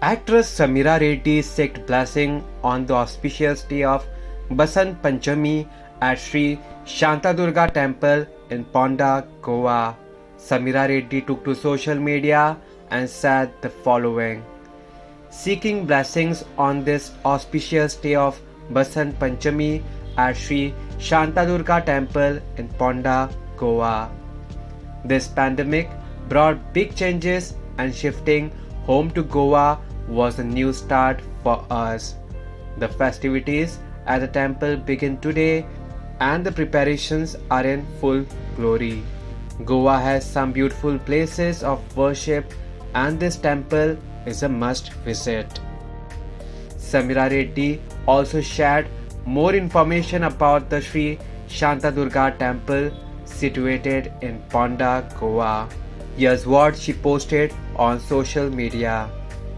Actress Samira Reddy seeked blessing on the auspicious day of Basant Panchami at Sri Shantadurga Temple in Ponda, Goa. Samira Reddy took to social media and said the following: seeking blessings on this auspicious day of Basant Panchami at Sri Shantadurga Temple in Ponda, Goa. This pandemic brought big changes, and shifting home to Goa was a new start for us. The festivities at the temple begin today and the preparations are in full glory. Goa has some beautiful places of worship and this temple is a must visit. Samira Reddy also shared more information about the Sri Shantadurga temple situated in Ponda, Goa. Here's what she posted on social media.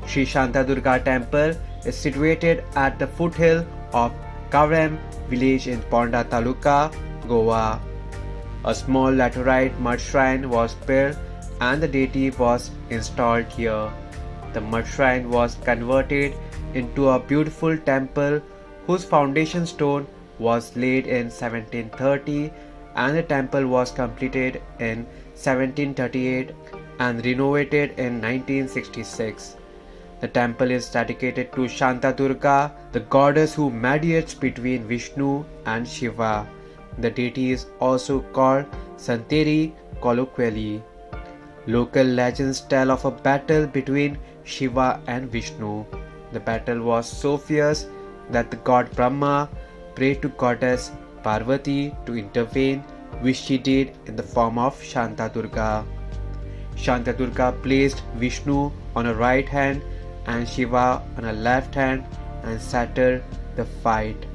Sri Shantadurga temple is situated at the foothill of Kavrem village in Ponda Taluka, Goa. A small laterite mud shrine was built and the deity was installed here. The mud shrine was converted into a beautiful temple whose foundation stone was laid in 1730 and the temple was completed in 1738 and renovated in 1966. The temple is dedicated to Shantadurga, the goddess who mediates between Vishnu and Shiva. The deity is also called Santeri colloquially. Local legends tell of a battle between Shiva and Vishnu. The battle was so fierce that the god Brahma prayed to goddess Parvati to intervene, which she did in the form of Shantadurga. Shantadurga placed Vishnu on her right hand and Shiva on her left hand and settled the fight.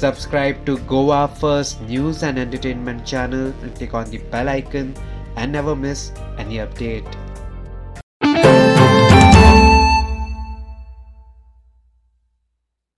Subscribe to Goa First News and Entertainment channel and click on the bell icon and never miss any update.